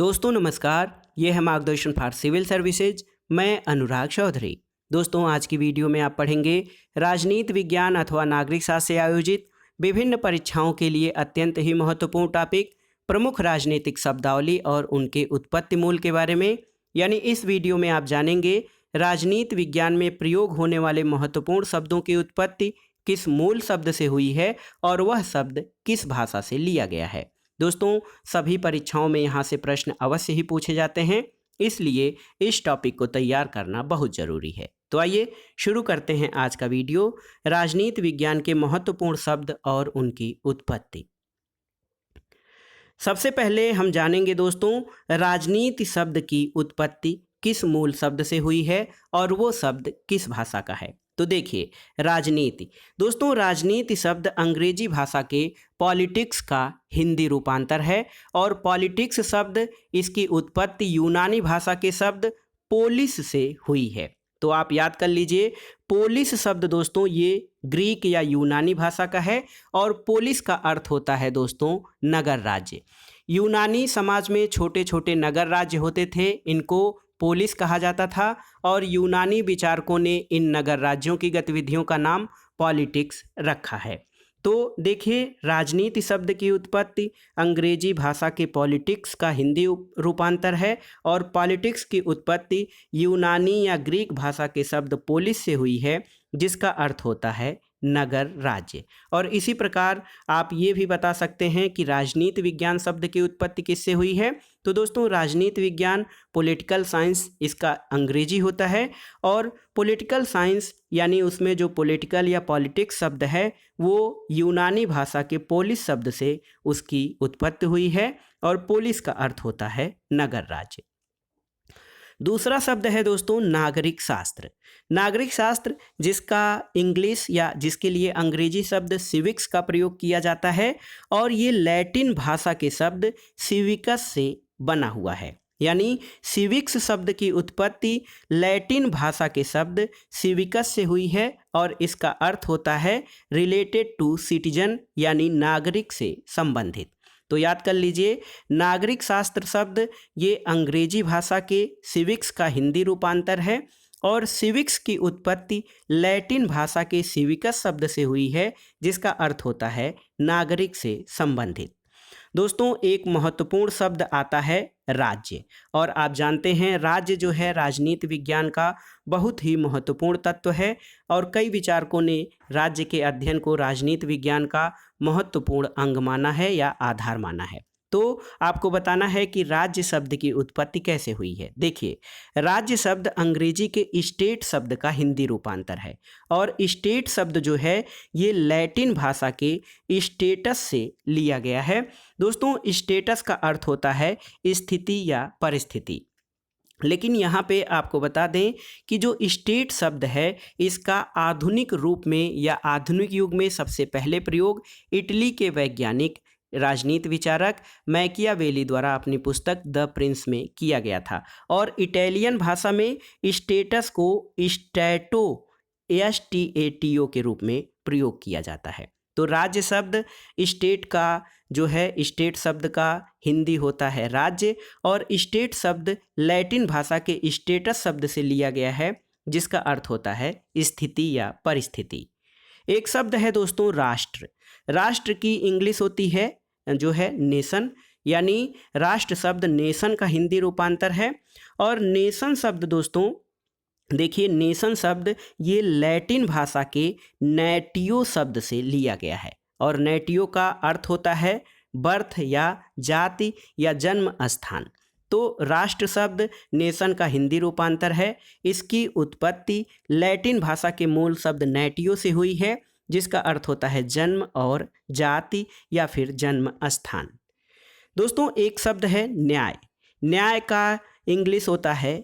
दोस्तों नमस्कार, ये है मार्गदर्शन फॉर सिविल सर्विसेज। मैं अनुराग चौधरी। दोस्तों आज की वीडियो में आप पढ़ेंगे राजनीति विज्ञान अथवा नागरिक शास्त्र से आयोजित विभिन्न परीक्षाओं के लिए अत्यंत ही महत्वपूर्ण टॉपिक प्रमुख राजनीतिक शब्दावली और उनके उत्पत्ति मूल के बारे में। यानी इस वीडियो में आप जानेंगे राजनीति विज्ञान में प्रयोग होने वाले महत्वपूर्ण शब्दों की उत्पत्ति किस मूल शब्द से हुई है और वह शब्द किस भाषा से लिया गया है। दोस्तों सभी परीक्षाओं में यहाँ से प्रश्न अवश्य ही पूछे जाते हैं, इसलिए इस टॉपिक को तैयार करना बहुत ज़रूरी है। तो आइए शुरू करते हैं आज का वीडियो, राजनीति विज्ञान के महत्वपूर्ण शब्द और उनकी उत्पत्ति। सबसे पहले हम जानेंगे दोस्तों राजनीति शब्द की उत्पत्ति किस मूल शब्द से हुई है और वो शब्द किस भाषा का है। तो देखिए राजनीति, दोस्तों राजनीति शब्द अंग्रेजी भाषा के पॉलिटिक्स का हिंदी रूपांतर है और पॉलिटिक्स शब्द इसकी उत्पत्ति यूनानी भाषा के शब्द पोलिस से हुई है। तो आप याद कर लीजिए, पोलिस शब्द दोस्तों ये ग्रीक या यूनानी भाषा का है और पोलिस का अर्थ होता है दोस्तों नगर राज्य। यूनानी समाज में छोटे छोटे नगर राज्य होते थे, इनको पोलिस कहा जाता था और यूनानी विचारकों ने इन नगर राज्यों की गतिविधियों का नाम पॉलिटिक्स रखा है। तो देखिए राजनीति शब्द की उत्पत्ति अंग्रेजी भाषा के पॉलिटिक्स का हिंदी रूपांतर है और पॉलिटिक्स की उत्पत्ति यूनानी या ग्रीक भाषा के शब्द पोलिस से हुई है, जिसका अर्थ होता है नगर राज्य। और इसी प्रकार आप ये भी बता सकते हैं कि राजनीति विज्ञान शब्द की उत्पत्ति किससे हुई है। तो दोस्तों राजनीति विज्ञान पॉलिटिकल साइंस इसका अंग्रेजी होता है और पॉलिटिकल साइंस यानी उसमें जो पॉलिटिकल या पॉलिटिक्स शब्द है वो यूनानी भाषा के पोलिस शब्द से उसकी उत्पत्ति हुई है और पोलिस का अर्थ होता है नगर राज्य। दूसरा शब्द है दोस्तों नागरिक शास्त्र। नागरिक शास्त्र जिसका इंग्लिश या जिसके लिए अंग्रेजी शब्द सिविक्स का प्रयोग किया जाता है और ये लैटिन भाषा के शब्द सिविकस से बना हुआ है। यानी सिविक्स शब्द की उत्पत्ति लैटिन भाषा के शब्द सिविकस से हुई है और इसका अर्थ होता है रिलेटेड टू सिटीजन यानी नागरिक से संबंधित। तो याद कर लीजिए नागरिक शास्त्र शब्द ये अंग्रेजी भाषा के सिविक्स का हिंदी रूपांतर है और सिविक्स की उत्पत्ति लैटिन भाषा के सिविकस शब्द से हुई है, जिसका अर्थ होता है नागरिक से संबंधित। दोस्तों एक महत्वपूर्ण शब्द आता है राज्य, और आप जानते हैं राज्य जो है राजनीति विज्ञान का बहुत ही महत्वपूर्ण तत्व है और कई विचारकों ने राज्य के अध्ययन को राजनीति विज्ञान का महत्वपूर्ण अंग माना है या आधार माना है। तो आपको बताना है कि राज्य शब्द की उत्पत्ति कैसे हुई है। देखिए राज्य शब्द अंग्रेजी के स्टेट शब्द का हिंदी रूपांतर है और स्टेट शब्द जो है ये लैटिन भाषा के स्टेटस से लिया गया है। दोस्तों स्टेटस का अर्थ होता है स्थिति या परिस्थिति, लेकिन यहाँ पे आपको बता दें कि जो स्टेट शब्द है इसका आधुनिक रूप में या आधुनिक युग में सबसे पहले प्रयोग इटली के वैज्ञानिक राजनीति विचारक मैकियावेली द्वारा अपनी पुस्तक द प्रिंस में किया गया था और इटालियन भाषा में स्टेटस को स्टैटो STATO के रूप में प्रयोग किया जाता है। तो राज्य शब्द स्टेट का जो है स्टेट शब्द का हिंदी होता है राज्य और स्टेट शब्द लैटिन भाषा के स्टेटस शब्द से लिया गया है, जिसका अर्थ होता है स्थिति या परिस्थिति। एक शब्द है दोस्तों राष्ट्र। राष्ट्र की इंग्लिश होती है जो है नेशन, यानी राष्ट्र शब्द नेशन का हिंदी रूपांतर है और नेशन शब्द दोस्तों देखिए नेशन शब्द ये लैटिन भाषा के नेटियो शब्द से लिया गया है और नेटियो का अर्थ होता है बर्थ या जाति या जन्म स्थान। तो राष्ट्र शब्द नेशन का हिंदी रूपांतर है, इसकी उत्पत्ति लैटिन भाषा के मूल शब्द नेटियो से हुई है, जिसका अर्थ होता है जन्म और जाति या फिर जन्म स्थान। दोस्तों एक शब्द है न्याय। न्याय का इंग्लिश होता है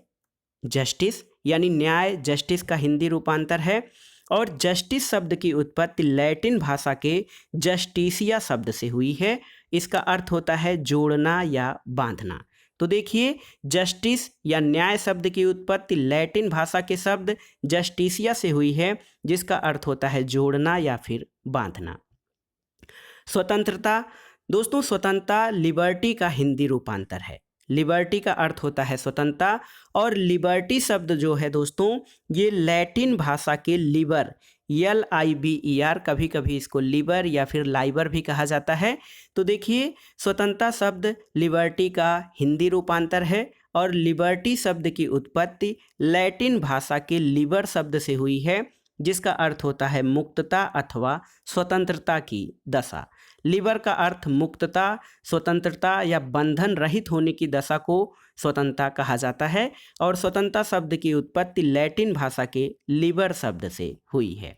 जस्टिस, यानी न्याय जस्टिस का हिंदी रूपांतर है और जस्टिस शब्द की उत्पत्ति लैटिन भाषा के जस्टिसिया शब्द से हुई है, इसका अर्थ होता है जोड़ना या बांधना। तो देखिए जस्टिस या न्याय शब्द की उत्पत्ति लैटिन भाषा के शब्द जस्टिसिया से हुई है, जिसका अर्थ होता है जोड़ना या फिर बांधना। स्वतंत्रता, दोस्तों स्वतंत्रता लिबर्टी का हिंदी रूपांतर है। लिबर्टी का अर्थ होता है स्वतंत्रता। और लिबर्टी शब्द जो है दोस्तों, ये लैटिन भाषा के लिबर, LIBER, कभी कभी इसको लिबर या फिर लाइबर भी कहा जाता है। तो देखिए, स्वतंत्रता शब्द लिबर्टी का हिंदी रूपांतर है और लिबर्टी शब्द की उत्पत्ति लैटिन भाषा के लिबर शब्द से हुई है, जिसका अर्थ होता है मुक्तता अथवा स्वतंत्रता की दशा। लिबर का अर्थ मुक्तता, स्वतंत्रता या बंधन रहित होने की दशा को स्वतंत्रता कहा जाता है। और स्वतंत्रता शब्द की उत्पत्ति लैटिन भाषा के लिबर शब्द से हुई है।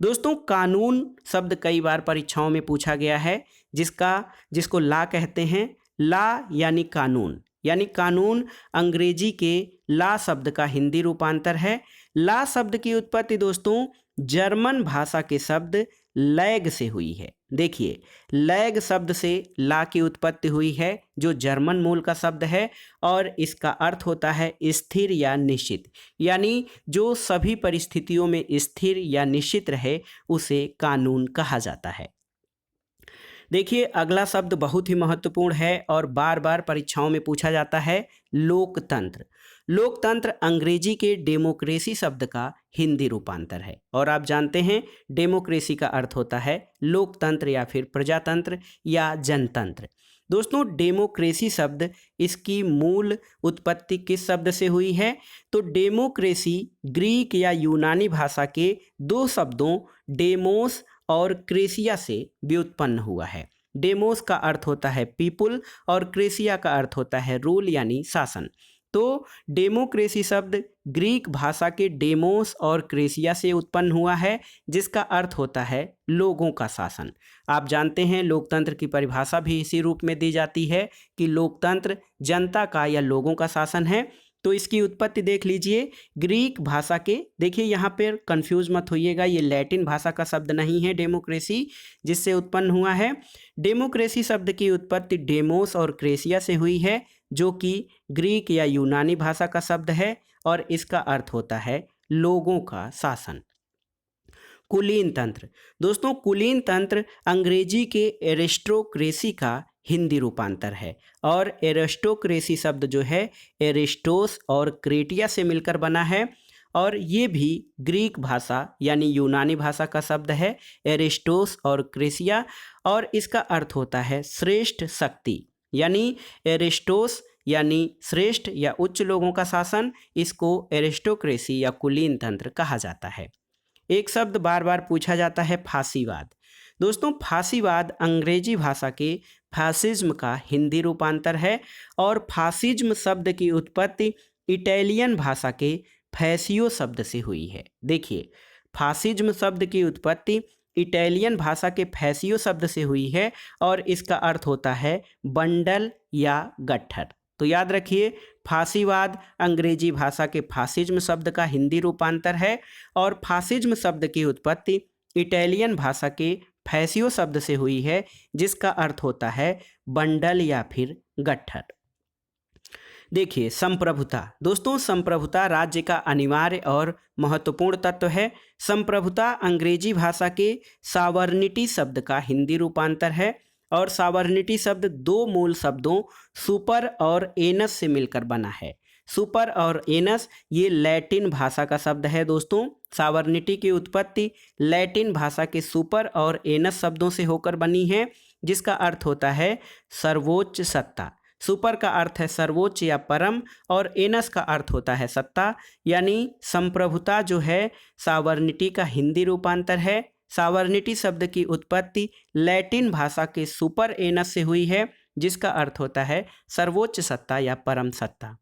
दोस्तों, कानून शब्द कई बार परीक्षाओं में पूछा गया है, जिसको ला कहते हैं। ला यानी कानून, यानी कानून अंग्रेजी के ला शब्द का हिंदी रूपांतर है। ला शब्द की उत्पत्ति दोस्तों जर्मन भाषा के शब्द लैग से हुई है। देखिए, लैग शब्द से ला की उत्पत्ति हुई है, जो जर्मन मूल का शब्द है और इसका अर्थ होता है स्थिर या निश्चित, यानी जो सभी परिस्थितियों में स्थिर या निश्चित रहे उसे कानून कहा जाता है। देखिए, अगला शब्द बहुत ही महत्वपूर्ण है और बार बार परीक्षाओं में पूछा जाता है, लोकतंत्र। लोकतंत्र अंग्रेजी के डेमोक्रेसी शब्द का हिंदी रूपांतर है और आप जानते हैं डेमोक्रेसी का अर्थ होता है लोकतंत्र या फिर प्रजातंत्र या जनतंत्र। दोस्तों, डेमोक्रेसी शब्द, इसकी मूल उत्पत्ति किस शब्द से हुई है? तो डेमोक्रेसी ग्रीक या यूनानी भाषा के दो शब्दों डेमोस और क्रेसिया से व्युत्पन्न हुआ है। डेमोस का अर्थ होता है पीपुल और क्रेसिया का अर्थ होता है रूल यानी शासन। तो डेमोक्रेसी शब्द ग्रीक भाषा के डेमोस और क्रेसिया से उत्पन्न हुआ है, जिसका अर्थ होता है लोगों का शासन। आप जानते हैं लोकतंत्र की परिभाषा भी इसी रूप में दी जाती है कि लोकतंत्र जनता का या लोगों का शासन है। तो इसकी उत्पत्ति देख लीजिए, ग्रीक भाषा के, देखिए यहाँ पर कंफ्यूज मत होइएगा, ये लैटिन भाषा का शब्द नहीं है डेमोक्रेसी जिससे उत्पन्न हुआ है। डेमोक्रेसी शब्द की उत्पत्ति डेमोस और क्रेसिया से हुई है, जो कि ग्रीक या यूनानी भाषा का शब्द है और इसका अर्थ होता है लोगों का शासन। कुलीन तंत्र। दोस्तों, कुलीन तंत्र अंग्रेजी के एरिस्टोक्रेसी का हिंदी रूपांतर है और एरिस्टोक्रेसी शब्द जो है एरिस्टोस और क्रेटिया से मिलकर बना है और ये भी ग्रीक भाषा यानी यूनानी भाषा का शब्द है, एरिस्टोस और क्रेसिया, और इसका अर्थ होता है श्रेष्ठ शक्ति, यानी एरिस्टोस यानी श्रेष्ठ या उच्च लोगों का शासन, इसको एरिस्टोक्रेसी या कुलीन तंत्र कहा जाता है। एक शब्द बार बार पूछा जाता है, फांसीवाद। दोस्तों, फांसीवाद अंग्रेजी भाषा के फासिज्म का हिंदी रूपांतर है और फासिज्म शब्द की उत्पत्ति इटालियन भाषा के फैसियो शब्द से हुई है। देखिए, फासिज्म शब्द की उत्पत्ति इटालियन भाषा के फैसियो शब्द से हुई है और इसका अर्थ होता है बंडल या गट्ठर। तो याद रखिए, फांसीवाद अंग्रेजी भाषा के फासिज्म शब्द का हिंदी रूपांतर है और फासिज्म शब्द की उत्पत्ति इटालियन भाषा के फैसियो शब्द से हुई है, जिसका अर्थ होता है बंडल या फिर गट्ठर। देखिए, संप्रभुता। दोस्तों, संप्रभुता राज्य का अनिवार्य और महत्वपूर्ण तत्व है। संप्रभुता अंग्रेजी भाषा के सॉवरेनिटी शब्द का हिंदी रूपांतर है और सॉवरेनिटी शब्द दो मूल शब्दों सुपर और एनस से मिलकर बना है। सुपर और एनस ये लैटिन भाषा का शब्द है। दोस्तों, सॉवरेनिटी की उत्पत्ति लैटिन भाषा के सुपर और एनस शब्दों से होकर बनी है, जिसका अर्थ होता है सर्वोच्च सत्ता। सुपर का अर्थ है सर्वोच्च या परम और एनस का अर्थ होता है सत्ता, यानी संप्रभुता जो है सॉवरेनिटी का हिंदी रूपांतर है। सॉवरेनिटी शब्द की उत्पत्ति लैटिन भाषा के सुपर एनस से हुई है, जिसका अर्थ होता है सर्वोच्च सत्ता या परम सत्ता।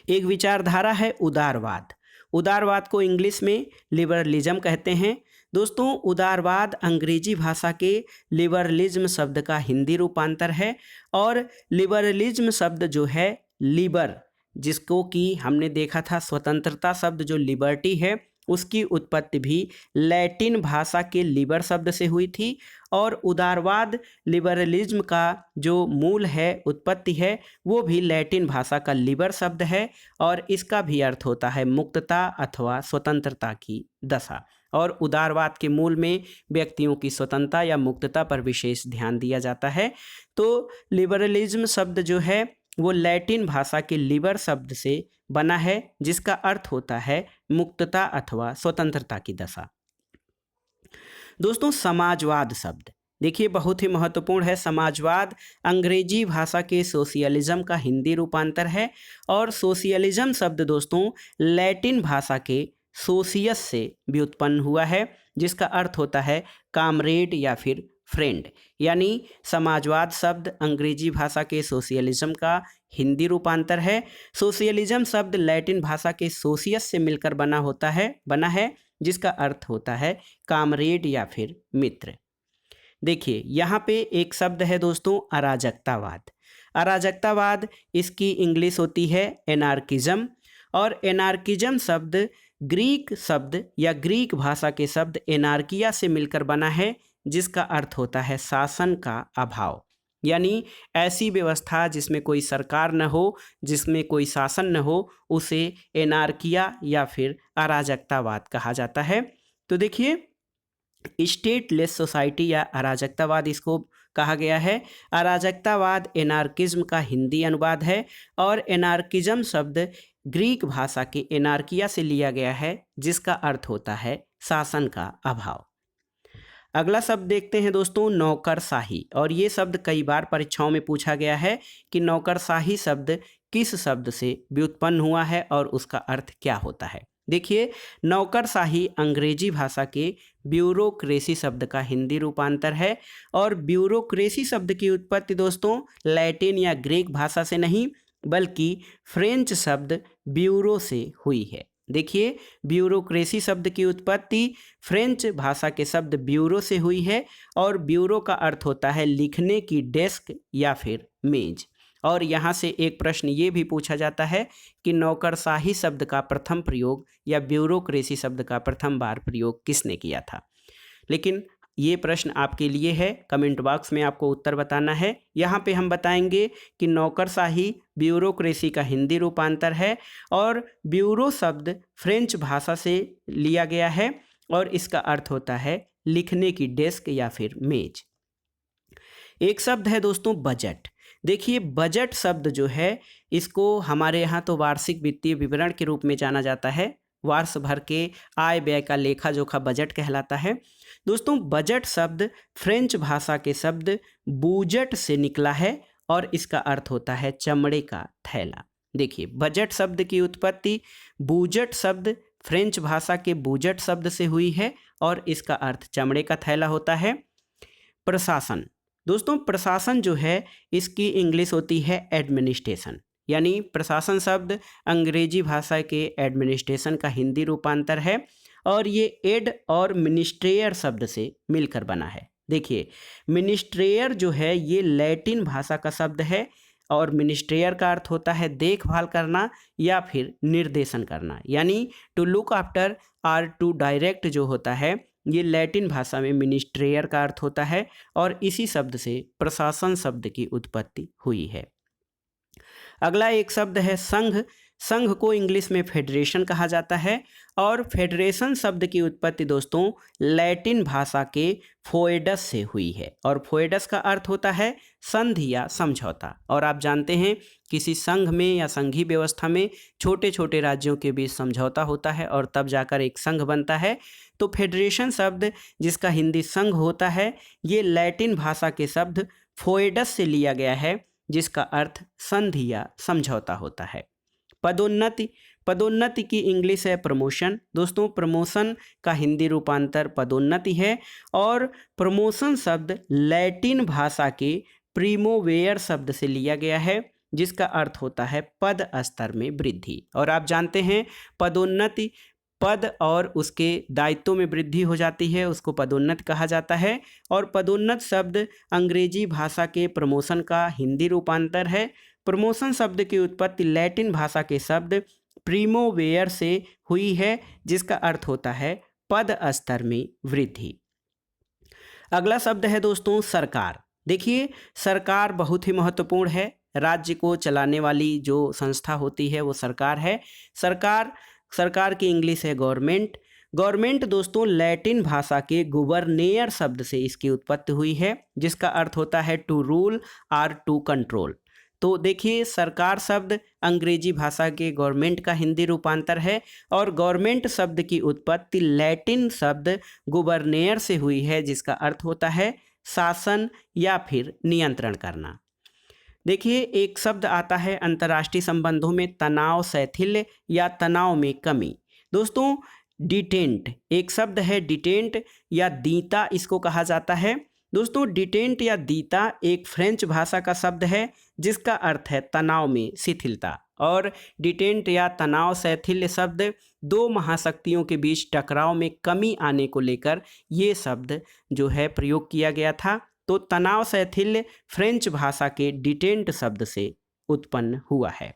एक विचारधारा है उदारवाद। उदारवाद को इंग्लिश में लिबरलिज्म कहते हैं। दोस्तों, उदारवाद अंग्रेजी भाषा के लिबरलिज्म शब्द का हिंदी रूपांतर है और लिबरलिज्म शब्द जो है लिबर, जिसको कि हमने देखा था स्वतंत्रता शब्द जो लिबर्टी है, उसकी उत्पत्ति भी लैटिन भाषा के लिबर शब्द से हुई थी और उदारवाद लिबरलिज्म का जो मूल है, उत्पत्ति है, वो भी लैटिन भाषा का लिबर शब्द है और इसका भी अर्थ होता है मुक्तता अथवा स्वतंत्रता की दशा। और उदारवाद के मूल में व्यक्तियों की स्वतंत्रता या मुक्तता पर विशेष ध्यान दिया जाता है। तो लिबरलिज्म शब्द जो है वो लैटिन भाषा के लिबर शब्द से बना है, जिसका अर्थ होता है मुक्तता अथवा स्वतंत्रता की दशा। दोस्तों समाजवाद शब्द देखिए बहुत ही महत्वपूर्ण है। समाजवाद अंग्रेजी भाषा के सोशियलिज्म का हिंदी रूपांतर है और सोशियलिज्म शब्द दोस्तों लैटिन भाषा के सोशियस से व्युत्पन्न हुआ है, जिसका अर्थ होता है कामरेड या फिर फ्रेंड। यानी समाजवाद शब्द अंग्रेजी भाषा के सोशियलिज्म का हिंदी रूपांतर है। सोशियलिज्म शब्द लैटिन भाषा के सोशियस से मिलकर बना है जिसका अर्थ होता है कामरेड या फिर मित्र। देखिए यहाँ पे एक शब्द है दोस्तों अराजकतावाद। अराजकतावाद इसकी इंग्लिश होती है एनार्किज्म, और एनार्किज्म शब्द ग्रीक शब्द या ग्रीक भाषा के शब्द एनार्किया से मिलकर बना है, जिसका अर्थ होता है शासन का अभाव। यानी ऐसी व्यवस्था जिसमें कोई सरकार न हो, जिसमें कोई शासन न हो, उसे एनार्किया या फिर अराजकतावाद कहा जाता है। तो देखिए स्टेटलेस सोसाइटी या अराजकतावाद इसको कहा गया है। अराजकतावाद एनार्किज्म का हिंदी अनुवाद है और एनार्किज्म शब्द ग्रीक भाषा के एनार्किया से लिया गया है, जिसका अर्थ होता है शासन का अभाव। अगला शब्द देखते हैं दोस्तों नौकरशाही, और ये शब्द कई बार परीक्षाओं में पूछा गया है कि नौकरशाही शब्द किस शब्द से व्युत्पन्न हुआ है और उसका अर्थ क्या होता है। देखिए नौकरशाही अंग्रेजी भाषा के ब्यूरोक्रेसी शब्द का हिंदी रूपांतर है, और ब्यूरोक्रेसी शब्द की उत्पत्ति दोस्तों लैटिन या ग्रीक भाषा से नहीं बल्कि फ्रेंच शब्द ब्यूरो से हुई है। देखिए ब्यूरोक्रेसी शब्द की उत्पत्ति फ्रेंच भाषा के शब्द ब्यूरो से हुई है, और ब्यूरो का अर्थ होता है लिखने की डेस्क या फिर मेज। और यहाँ से एक प्रश्न ये भी पूछा जाता है कि नौकरशाही शब्द का प्रथम प्रयोग या ब्यूरोक्रेसी शब्द का प्रथम बार प्रयोग किसने किया था। लेकिन ये प्रश्न आपके लिए है, कमेंट बॉक्स में आपको उत्तर बताना है। यहाँ पे हम बताएंगे कि नौकरशाही ब्यूरोक्रेसी का हिंदी रूपांतर है और ब्यूरो शब्द फ्रेंच भाषा से लिया गया है और इसका अर्थ होता है लिखने की डेस्क या फिर मेज। एक शब्द है दोस्तों बजट। देखिए बजट शब्द जो है इसको हमारे यहाँ तो वार्षिक वित्तीय विवरण के रूप में जाना जाता है। वर्ष भर के आय व्यय का लेखा जोखा बजट कहलाता है। दोस्तों बजट शब्द फ्रेंच भाषा के शब्द बूजट से निकला है और इसका अर्थ होता है चमड़े का थैला। देखिए बजट शब्द की उत्पत्ति बूजट शब्द फ्रेंच भाषा के बूजट शब्द से हुई है और इसका अर्थ चमड़े का थैला होता है। प्रशासन, दोस्तों प्रशासन जो है इसकी इंग्लिश होती है एडमिनिस्ट्रेशन, यानी प्रशासन शब्द अंग्रेजी भाषा के एडमिनिस्ट्रेशन का हिंदी रूपांतर है और ये एड और मिनिस्ट्रेयर शब्द से मिलकर बना है। देखिए मिनिस्ट्रेयर जो है ये लैटिन भाषा का शब्द है और मिनिस्ट्रेयर का अर्थ होता है देखभाल करना या फिर निर्देशन करना, यानी टू लुक आफ्टर और टू डायरेक्ट जो होता है ये लैटिन भाषा में मिनिस्ट्रेयर का अर्थ होता है और इसी शब्द से प्रशासन शब्द की उत्पत्ति हुई है। अगला एक शब्द है संघ। संघ को इंग्लिश में फेडरेशन कहा जाता है और फेडरेशन शब्द की उत्पत्ति दोस्तों लैटिन भाषा के फोएडस से हुई है और फोएडस का अर्थ होता है संधि या समझौता। और आप जानते हैं किसी संघ में या संघीय व्यवस्था में छोटे छोटे राज्यों के बीच समझौता होता है और तब जाकर एक संघ बनता है। तो फेडरेशन शब्द जिसका हिंदी संघ होता है ये लैटिन भाषा के शब्द फोएडस से लिया गया है जिसका अर्थ संधि या समझौता होता है। पदोन्नति, पदोन्नति की इंग्लिश है प्रमोशन। दोस्तों प्रमोशन का हिंदी रूपांतर पदोन्नति है और प्रमोशन शब्द लैटिन भाषा के प्रीमोवेयर शब्द से लिया गया है जिसका अर्थ होता है पद स्तर में वृद्धि। और आप जानते हैं पदोन्नति पद और उसके दायित्वों में वृद्धि हो जाती है उसको पदोन्नत कहा जाता है और पदोन्नत शब्द अंग्रेजी भाषा के प्रमोशन का हिंदी रूपांतर है। प्रमोशन शब्द की उत्पत्ति लैटिन भाषा के शब्द प्रीमोवेयर से हुई है जिसका अर्थ होता है पद स्तर में वृद्धि। अगला शब्द है दोस्तों सरकार। देखिए सरकार बहुत ही महत्वपूर्ण है। राज्य को चलाने वाली जो संस्था होती है वो सरकार है। सरकार की इंग्लिश है गवर्नमेंट। गवर्नमेंट दोस्तों लैटिन भाषा के गुबरनेयर शब्द से इसकी उत्पत्ति हुई है, जिसका अर्थ होता है टू रूल और टू कंट्रोल। तो देखिए सरकार शब्द अंग्रेजी भाषा के गवर्नमेंट का हिंदी रूपांतर है और गवर्नमेंट शब्द की उत्पत्ति लैटिन शब्द गुबरनेयर से हुई है, जिसका अर्थ होता है शासन या फिर नियंत्रण करना। देखिए एक शब्द आता है अंतर्राष्ट्रीय संबंधों में तनाव शैथिल्य या तनाव में कमी। दोस्तों डिटेंट एक शब्द है, डिटेंट या दीता इसको कहा जाता है। दोस्तों डिटेंट या दीता एक फ्रेंच भाषा का शब्द है जिसका अर्थ है तनाव में शिथिलता, और डिटेंट या तनाव शैथिल्य शब्द दो महाशक्तियों के बीच टकराव में कमी आने को लेकर ये शब्द जो है प्रयोग किया गया था। तो तनाव शैथिल्य फ्रेंच भाषा के डिटेंट शब्द से उत्पन्न हुआ है।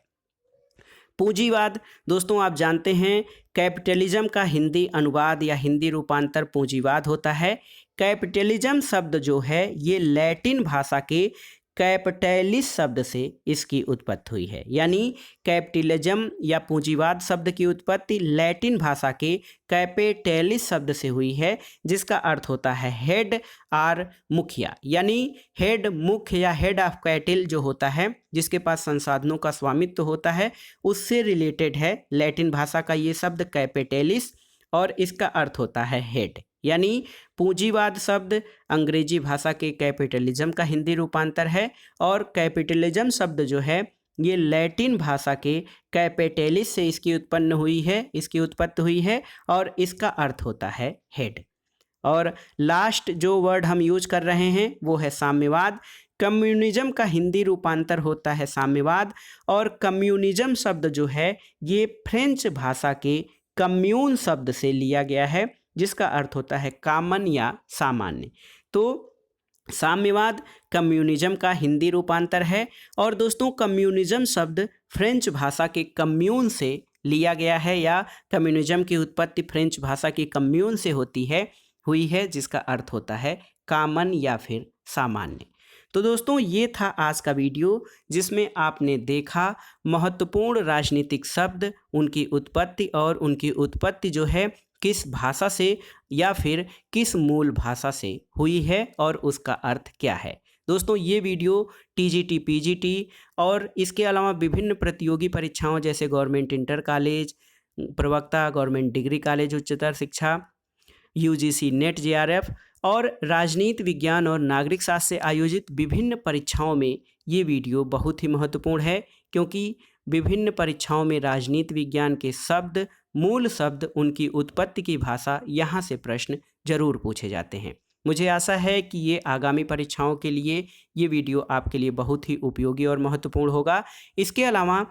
पूंजीवाद दोस्तों आप जानते हैं कैपिटलिज्म का हिंदी अनुवाद या हिंदी रूपांतर पूंजीवाद होता है। कैपिटलिज्म शब्द जो है ये लैटिन भाषा के कैपिटलिस शब्द से इसकी उत्पत्ति हुई है, यानी कैपिटलिज्म या पूंजीवाद शब्द की उत्पत्ति लैटिन भाषा के कैपिटलिस शब्द से हुई है, जिसका अर्थ होता है हेड और मुखिया, यानी हेड मुख्य या हेड ऑफ कैटल जो होता है जिसके पास संसाधनों का स्वामित्व होता है, उससे रिलेटेड है लैटिन भाषा का ये शब्द कैपिटलिस, और इसका अर्थ होता है हेड। यानी पूंजीवाद शब्द अंग्रेजी भाषा के कैपिटलिज्म का हिंदी रूपांतर है और कैपिटलिज्म शब्द जो है ये लैटिन भाषा के कैपिटलिस से इसकी उत्पत्ति हुई है और इसका अर्थ होता है हेड। और लास्ट जो वर्ड हम यूज कर रहे हैं वो है साम्यवाद। कम्युनिज्म का हिंदी रूपांतर होता है साम्यवाद, और कम्युनिज्म शब्द जो है ये फ्रेंच भाषा के कम्यून शब्द से लिया गया है, जिसका अर्थ होता है कॉमन या सामान्य। तो साम्यवाद कम्युनिज्म का हिंदी रूपांतर है, और दोस्तों कम्युनिज्म शब्द फ्रेंच भाषा के कम्यून से लिया गया है, या कम्युनिज्म की उत्पत्ति फ्रेंच भाषा की कम्यून से हुई है जिसका अर्थ होता है कॉमन या फिर सामान्य। तो दोस्तों ये था आज का वीडियो जिसमें आपने देखा महत्वपूर्ण राजनीतिक शब्द, उनकी उत्पत्ति और उनकी उत्पत्ति जो है किस भाषा से या फिर किस मूल भाषा से हुई है और उसका अर्थ क्या है। दोस्तों ये वीडियो टीजीटी पीजीटी और इसके अलावा विभिन्न प्रतियोगी परीक्षाओं जैसे गवर्नमेंट इंटर कॉलेज, प्रवक्ता, गवर्नमेंट डिग्री कॉलेज उच्चतर शिक्षा, यूजीसी नेट जेआरएफ और राजनीति विज्ञान और नागरिक शास्त्र से आयोजित विभिन्न परीक्षाओं में ये वीडियो बहुत ही महत्वपूर्ण है, क्योंकि विभिन्न परीक्षाओं में राजनीति विज्ञान के शब्द, मूल शब्द, उनकी उत्पत्ति की भाषा, यहाँ से प्रश्न जरूर पूछे जाते हैं। मुझे आशा है कि ये आगामी परीक्षाओं के लिए ये वीडियो आपके लिए बहुत ही उपयोगी और महत्वपूर्ण होगा। इसके अलावा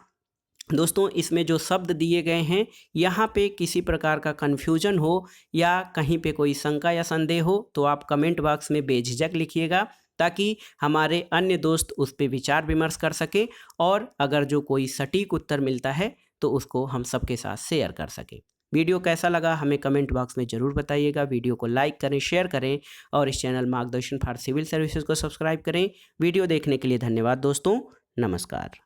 दोस्तों इसमें जो शब्द दिए गए हैं यहाँ पे किसी प्रकार का कन्फ्यूजन हो या कहीं पे कोई शंका या संदेह हो तो आप कमेंट बॉक्स में बेझिझक लिखिएगा, ताकि हमारे अन्य दोस्त उस पर विचार विमर्श कर सकें, और अगर जो कोई सटीक उत्तर मिलता है तो उसको हम सबके साथ शेयर कर सकें। वीडियो कैसा लगा हमें कमेंट बॉक्स में ज़रूर बताइएगा। वीडियो को लाइक करें, शेयर करें और इस चैनल मार्गदर्शन फॉर सिविल सर्विसेज को सब्सक्राइब करें। वीडियो देखने के लिए धन्यवाद दोस्तों, नमस्कार।